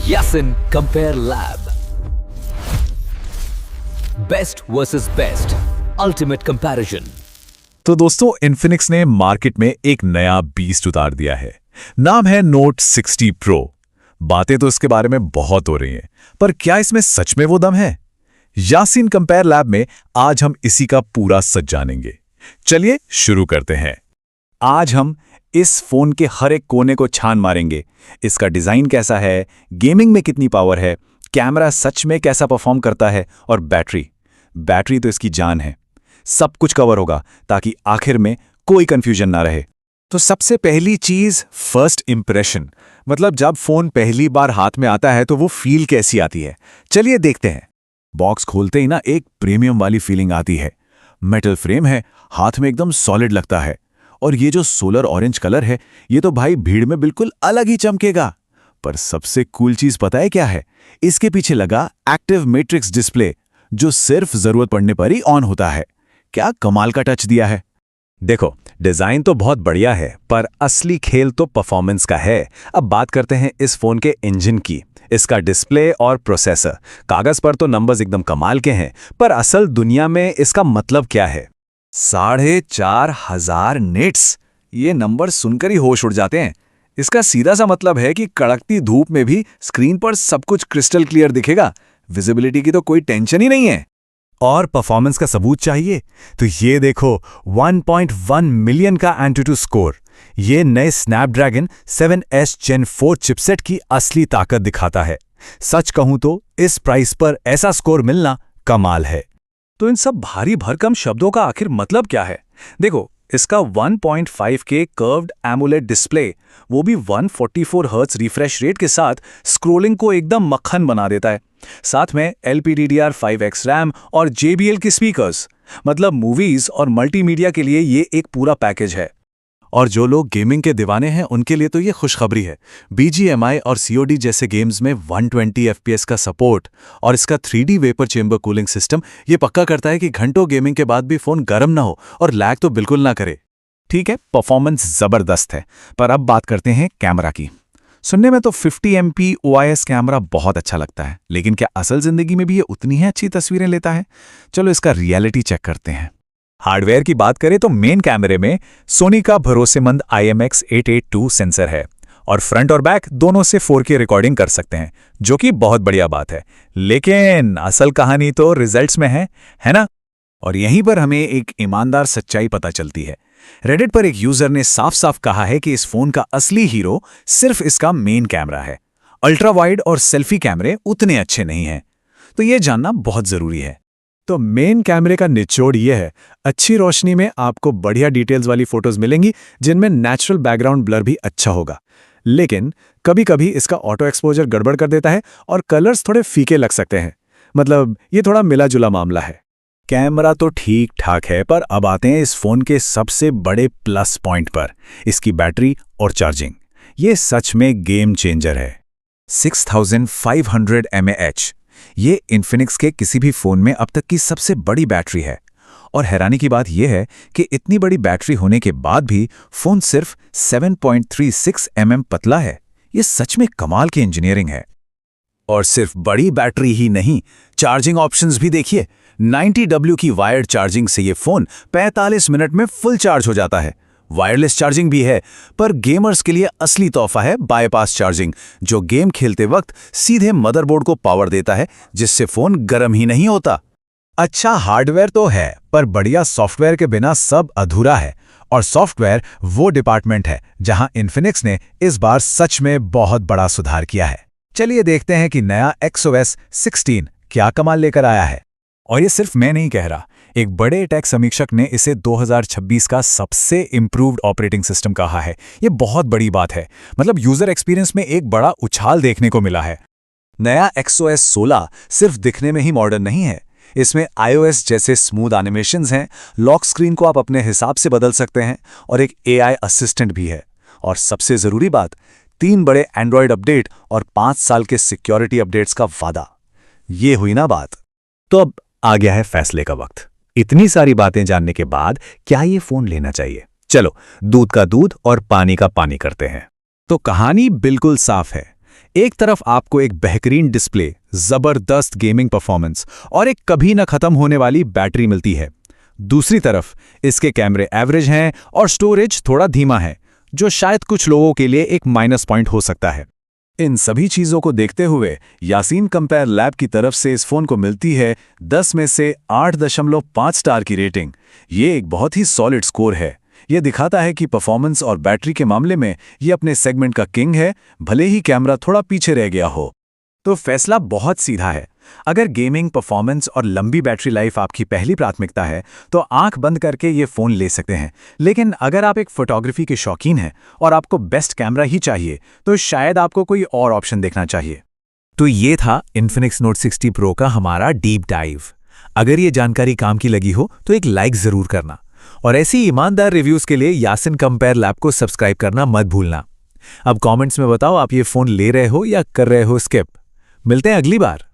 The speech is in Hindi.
Yasin Compare Lab. Best versus best. Ultimate comparison. तो दोस्तों इन्फिनिक्स ने मार्केट में एक नया बीस्ट उतार दिया है। नाम है नोट 60 प्रो। बातें तो इसके बारे में बहुत हो रही हैं, पर क्या इसमें सच में वो दम है? यासीन कंपेयर लैब में आज हम इसी का पूरा सच जानेंगे। चलिए शुरू करते हैं। आज हम इस फोन के हर एक कोने को छान मारेंगे। इसका डिजाइन कैसा है, गेमिंग में कितनी पावर है, कैमरा सच में कैसा परफॉर्म करता है, और बैटरी तो इसकी जान है। सब कुछ कवर होगा ताकि आखिर में कोई कंफ्यूजन ना रहे। तो सबसे पहली चीज फर्स्ट इंप्रेशन, मतलब जब फोन पहली बार हाथ में आता है तो वो फील कैसी आती है, चलिए देखते हैं। बॉक्स खोलते ही ना एक प्रीमियम वाली फीलिंग आती है। मेटल फ्रेम है, हाथ में एकदम सॉलिड लगता है, और ये जो सोलर ऑरेंज कलर है ये तो भाई भीड़ में बिल्कुल अलग ही चमकेगा। पर सबसे कूल चीज पता है क्या है? इसके पीछे लगा एक्टिव मैट्रिक्स डिस्प्ले, जो सिर्फ जरूरत पड़ने पर ही ऑन होता है। क्या कमाल का टच दिया है। देखो, डिजाइन तो बहुत बढ़िया है, पर असली खेल तो परफॉर्मेंस का है। अब बात करते हैं इस फोन के इंजन की, इसका डिस्प्ले और प्रोसेसर। कागज पर तो नंबर्स एकदम कमाल के हैं, पर असल दुनिया में इसका मतलब क्या है? 4500 निट्स। ये नंबर सुनकर ही होश उड़ जाते हैं। इसका सीधा सा मतलब है कि कड़कती धूप में भी स्क्रीन पर सब कुछ क्रिस्टल क्लियर दिखेगा। विजिबिलिटी की तो कोई टेंशन ही नहीं है। और परफॉर्मेंस का सबूत चाहिए तो ये देखो, 1.1 मिलियन का एंटूटू स्कोर। ये नए स्नैपड्रैगन 7S Gen 4 चिपसेट की असली ताकत दिखाता है। सच कहूं तो इस प्राइस पर ऐसा स्कोर मिलना कमाल है। तो इन सब भारी भरकम शब्दों का आखिर मतलब क्या है? देखो, इसका 1.5K कर्व्ड एमोलेड डिस्प्ले, वो भी 144 हर्ट्ज रिफ्रेश रेट के साथ स्क्रोलिंग को एकदम मक्खन बना देता है। साथ में LPDDR5X रैम और JBL के स्पीकर्स, मतलब मूवीज और मल्टीमीडिया के लिए ये एक पूरा पैकेज है। और जो लोग गेमिंग के दीवाने हैं उनके लिए तो ये खुशखबरी है। BGMI और COD जैसे गेम्स में 120 FPS का सपोर्ट, और इसका 3D vapour chamber cooling system ये पक्का करता है कि घंटों गेमिंग के बाद भी फोन गर्म ना हो और लैग तो बिल्कुल ना करे। ठीक है, परफॉर्मेंस जबरदस्त है, पर अब बात करते हैं कैमरा की। सुनने में तो 50 MP OIS कैमरा बहुत अच्छा लगता है, लेकिन क्या असल जिंदगी में भी ये उतनी ही अच्छी तस्वीरें लेता है? चलो इसका रियलिटी चेक करते हैं। हार्डवेयर की बात करें तो मेन कैमरे में सोनी का भरोसेमंद IMX882 सेंसर है, और फ्रंट और बैक दोनों से 4K रिकॉर्डिंग कर सकते हैं, जो कि बहुत बढ़िया बात है। लेकिन असल कहानी तो रिजल्ट्स में है ना? और यहीं पर हमें एक ईमानदार सच्चाई पता चलती है। रेडिट पर एक यूजर ने साफ साफ कहा है कि इस फोन का असली हीरो सिर्फ इसका मेन कैमरा है। अल्ट्रा वाइड और सेल्फी कैमरे उतने अच्छे नहीं हैं। तो ये जानना बहुत जरूरी है। तो मेन कैमरे का निचोड़ ये है, अच्छी रोशनी में आपको बढ़िया डिटेल्स वाली फोटोज मिलेंगी जिनमें नेचुरल बैकग्राउंड ब्लर भी अच्छा होगा। लेकिन कभी कभी इसका ऑटो एक्सपोजर गड़बड़ कर देता है और कलर्स थोड़े फीके लग सकते हैं। मतलब ये थोड़ा मिला जुला मामला है। कैमरा तो ठीक ठाक है, पर अब आते हैं इस फोन के सबसे बड़े प्लस पॉइंट पर, इसकी बैटरी और चार्जिंग। ये सच में गेम चेंजर है। 6500 mAh, ये इन्फिनिक्स के किसी भी फोन में अब तक की सबसे बड़ी बैटरी है। और हैरानी की बात यह है कि इतनी बड़ी बैटरी होने के बाद भी फोन सिर्फ 7.36 mm पतला है। ये सच में कमाल की इंजीनियरिंग है। और सिर्फ बड़ी बैटरी ही नहीं, चार्जिंग ऑप्शंस भी देखिए। 90W की वायर्ड चार्जिंग से ये फोन 45 मिनट में फुल चार्ज हो जाता है। वायरलेस चार्जिंग भी है, पर गेमर्स के लिए असली तोहफा है बाईपास चार्जिंग, जो गेम खेलते वक्त सीधे मदरबोर्ड को पावर देता है, जिससे फोन गर्म ही नहीं होता। अच्छा हार्डवेयर तो है, पर बढ़िया सॉफ्टवेयर के बिना सब अधूरा है। और सॉफ्टवेयर वो डिपार्टमेंट है जहां इन्फिनिक्स ने इस बार सच में बहुत बड़ा सुधार किया है। चलिए देखते हैं कि नया XOS 16 क्या कमाल लेकर आया है। और ये सिर्फ मैं नहीं कह रहा, एक बड़े टेक समीक्षक ने इसे 2026 का सबसे इंप्रूव्ड ऑपरेटिंग सिस्टम कहा है। ये बहुत बड़ी बात है। मतलब यूजर एक्सपीरियंस में एक बड़ा उछाल देखने को मिला है। नया XOS 16 सिर्फ दिखने में ही मॉडर्न नहीं है, इसमें iOS जैसे स्मूथ एनिमेशंस हैं, लॉक स्क्रीन को आप अपने हिसाब से बदल सकते हैं, और एक AI असिस्टेंट भी है। और सबसे जरूरी बात, 3 बड़े एंड्रॉयड अपडेट और 5 साल के सिक्योरिटी अपडेट्स का वादा। ये हुई ना बात। तो अब आ गया है फैसले का वक्त। इतनी सारी बातें जानने के बाद क्या ये फोन लेना चाहिए? चलो दूध का दूध और पानी का पानी करते हैं। तो कहानी बिल्कुल साफ है। एक तरफ आपको एक बेहतरीन डिस्प्ले, जबरदस्त गेमिंग परफॉर्मेंस और एक कभी न खत्म होने वाली बैटरी मिलती है। दूसरी तरफ इसके कैमरे एवरेज हैं और स्टोरेज थोड़ा धीमा है, जो शायद कुछ लोगों के लिए एक माइनस पॉइंट हो सकता है। इन सभी चीजों को देखते हुए यासीन कंपेयर लैब की तरफ से इस फोन को मिलती है 10 में से 8.5 स्टार की रेटिंग। ये एक बहुत ही सॉलिड स्कोर है। ये दिखाता है कि परफॉर्मेंस और बैटरी के मामले में ये अपने सेगमेंट का किंग है, भले ही कैमरा थोड़ा पीछे रह गया हो। तो फैसला बहुत सीधा है। अगर गेमिंग, परफॉर्मेंस और लंबी बैटरी लाइफ आपकी पहली प्राथमिकता है तो आंख बंद करके ये फ़ोन ले सकते हैं। लेकिन अगर आप एक फोटोग्राफी के शौकीन हैं और आपको बेस्ट कैमरा ही चाहिए तो शायद आपको कोई और ऑप्शन देखना चाहिए। तो ये था इन्फिनिक्स नोट 60 प्रो का हमारा डीप डाइव। अगर ये जानकारी काम की लगी हो तो एक लाइक ज़रूर करना और ऐसी ईमानदार रिव्यूज़ के लिए यासिन कंपेयर लैब को सब्सक्राइब करना मत भूलना। अब कमेंट्स में बताओ आप ये फ़ोन ले रहे हो या कर रहे हो स्किप। मिलते हैं अगली बार।